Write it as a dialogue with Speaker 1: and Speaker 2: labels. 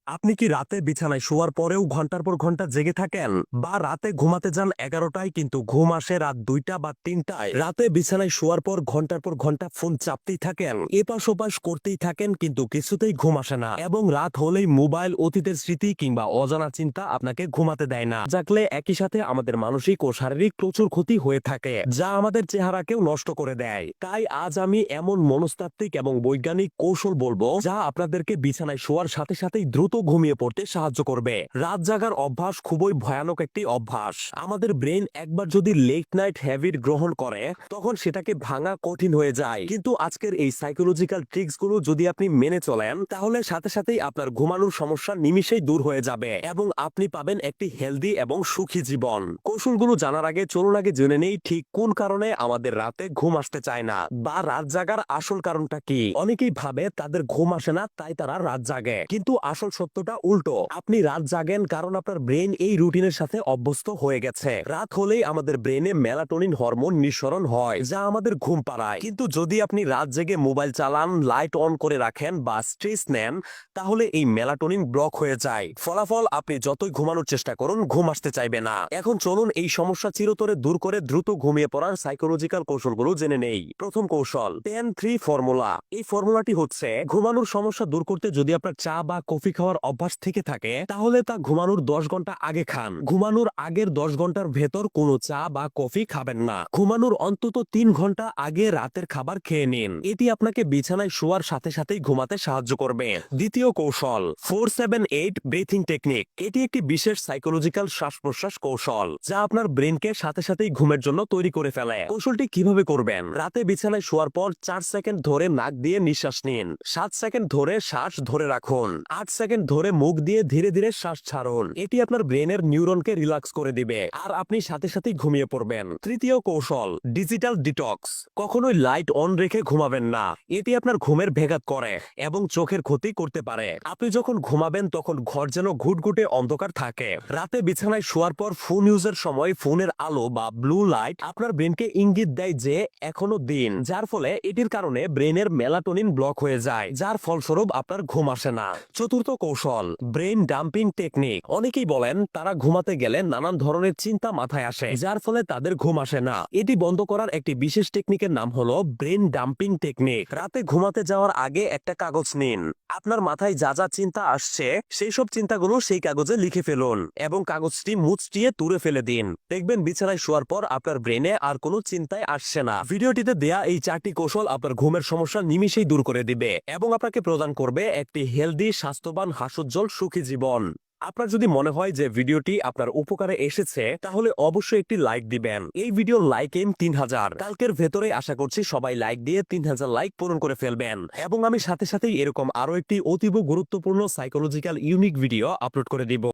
Speaker 1: আপনি কি রাতে বিছানায় শোয়ার পরেও ঘন্টার পর ঘন্টা জেগে থাকেন, বা রাতে ঘুমাতে যান 11টায় কিন্তু ঘুম আসে রাত 2টা বা 3টায়? রাতে বিছানায় শোয়ার পর ঘন্টার পর ঘন্টা ফোন চাপতেই থাকেন, এপাশ ওপাশ করতেই থাকেন কিন্তু কিছুতেই ঘুম আসে না, এবং রাত হলেই মোবাইল, অতীতের স্মৃতি কিংবা অজানা চিন্তা আপনাকে ঘুমাতে দেয় না। জাগলে একই সাথে আমাদের মানসিক ও শারীরিক প্রচুর ক্ষতি হয়ে থাকে, যা আমাদের চেহারাকেও নষ্ট করে দেয়। তাই আজ আমি এমন মনস্তাত্ত্বিক এবং বৈজ্ঞানিক কৌশল বলবো যা আপনাদেরকে বিছানায় শোয়ার সাথে সাথেই দ্রুত ঘুমিয়ে পড়তে সাহায্য করবে। রাত জাগার অভ্যাস খুবই ভয়ানক একটি অভ্যাস। আমাদের ব্রেন একবার যদি লেট নাইট হ্যাবিট গ্রহণ করে তখন সেটাকে ভাঙা কঠিন হয়ে যায়। কিন্তু আজকের এই সাইকোলজিক্যাল ট্রিক্স গুলো যদি আপনি মেনে চলেন তাহলে সাথে সাথেই আপনার ঘুমানোর সমস্যা নিমিষেই দূর হয়ে যাবে এবং আপনি পাবেন একটি হেলদি এবং সুখী জীবন। কৌশলগুলো জানার আগে চলুন আগে জেনে নেই ঠিক কোন কারণে আমাদের রাতে ঘুম আসতে চায় না, বা রাত জাগার আসল কারণটা কি। অনেকেই ভাবে তাদের ঘুম আসে না তাই তারা রাত জাগে, কিন্তু আসল সত্যটা উল্টো। আপনি রাত জাগেন কারণ আপনার ব্রেন এই রুটিনের সাথে অভ্যস্ত হয়ে গেছে। রাত হলেই আমাদের ব্রেনে মেলাটোনিন হরমোন নিঃসরণ হয়, যা আমাদের ঘুম পাড়ায়। কিন্তু যদি আপনি রাত জেগে মোবাইল চালান, লাইট অন করে রাখেন বা স্ট্রেস নেন, তাহলে এই মেলাটোনিন ব্লক হয়ে যায়। ফলাফল, আপনি যতই ঘুমানোর চেষ্টা করুন ঘুম আসতে চাইবে না। এখন চলুন এই সমস্যা চিরতরে দূর করে দ্রুত ঘুমিয়ে পড়ার সাইকোলজিক্যাল কৌশলগুলো জেনে নেই। প্রথম কৌশল, 10-3 ফর্মুলা। এই ফর্মুলাটি হচ্ছে, ঘুমানোর সমস্যা দূর করতে যদি আপনার চা বা কফি খাওয়ার অভ্যাস থেকে থাকে তাহলে তা ঘুমানোর 10 ঘন্টা আগে খান। ঘুমানোর আগের 10 ঘন্টার ভেতর কোনো চা বা কফি খাবেন না। ঘুমানোর অন্তত 3 ঘন্টা আগে রাতের খাবার খেয়ে নিন। এটি আপনাকে বিছানায় শোয়ার সাথে সাথেই ঘুমাতে সাহায্য করবে। দ্বিতীয় কৌশল, 4-7-8 ব্রিথিং টেকনিক। এটি একটি বিশেষ সাইকোলজিক্যাল শ্বাস প্রশ্বাস কৌশল যা আপনার ব্রেনকে সাথে সাথেই ঘুমের জন্য তৈরি করে ফেলে। কৌশলটি কিভাবে করবেন? রাতে বিছানায় শোয়ার পর 4 সেকেন্ড ধরে নাক দিয়ে নিঃশ্বাস নিন, 7 সেকেন্ড ধরে শ্বাস ধরে রাখুন, 8 সেকেন্ড ধরে মুখ দিয়ে ধীরে ধীরে শ্বাস ছাড়ুন। এটি আপনার ব্রেনের নিউরনকে রিল্যাক্স করে দিবে আর আপনি সাথে সাথেই ঘুমিয়ে পড়বেন। তৃতীয় কৌশল, ডিজিটাল ডিটক্স। কখনোই লাইট অন রেখে ঘুমাবেন না, এটি আপনার ঘুমের ব্যাঘাত করে এবং চোখের ক্ষতি করতে পারে। আপনি যখন ঘুমাবেন তখন ঘর যেন ঘুটঘুটে অন্ধকার থাকে। রাতে বিছানায় শোয়ার পর ফোন ইউজের সময় ফোনের আলো বা ব্লু লাইট আপনার ব্রেনকে ইঙ্গিত দেয় যে এখনো দিন, যার ফলে এটির কারণে ব্রেনের মেলাটোনিন ব্লক হয়ে যায়, যার ফলস্বরূপ আপনার ঘুম আসে না। চতুর্থ কৌশল, ব্রেন ডাম্পিং টেকনিক। অনেকেই বলেন তারা ঘুমাতে গেলে নানান ধরনের চিন্তা মাথায় আসে, যার ফলে তাদের ঘুম আসে না। এটি বন্ধ করার একটি বিশেষ টেকনিকের নাম হলো ব্রেন ডাম্পিং টেকনিক। রাতে ঘুমাতে যাওয়ার আগে একটা কাগজ নিন, আপনার মাথায় যা যা চিন্তা আসছে সেই সব চিন্তাগুলো সেই কাগজে লিখে ফেলুন এবং কাগজটি মুচড়িয়ে তুলে ফেলে দিন। দেখবেন বিছানায় শোয়ার পর আপনার ব্রেনে আর কোনো চিন্তায় আসছে না। ভিডিওটিতে দেয়া এই 4টি কৌশল আপনার ঘুমের সমস্যা নিমিষেই দূর করে দিবে এবং আপনাকে প্রদান করবে একটি হেলদি, স্বাস্থ্যবান, হাস্যোজ্জ্বল, সুখী জীবন। আপনার যদি মনে হয় যে ভিডিওটি আপনার উপকারে এসেছে তাহলে অবশ্যই একটি লাইক দিবেন। এই ভিডিও লাইক এম 3000। কালকের ভেতরে আশা করছি সবাই লাইক দিয়ে 3000 লাইক পূরণ করে ফেলবেন এবং আমি সাথে সাথেই এরকম আরো একটি অতীব গুরুত্বপূর্ণ সাইকোলজিক্যাল ইউনিক ভিডিও আপলোড করে দিব।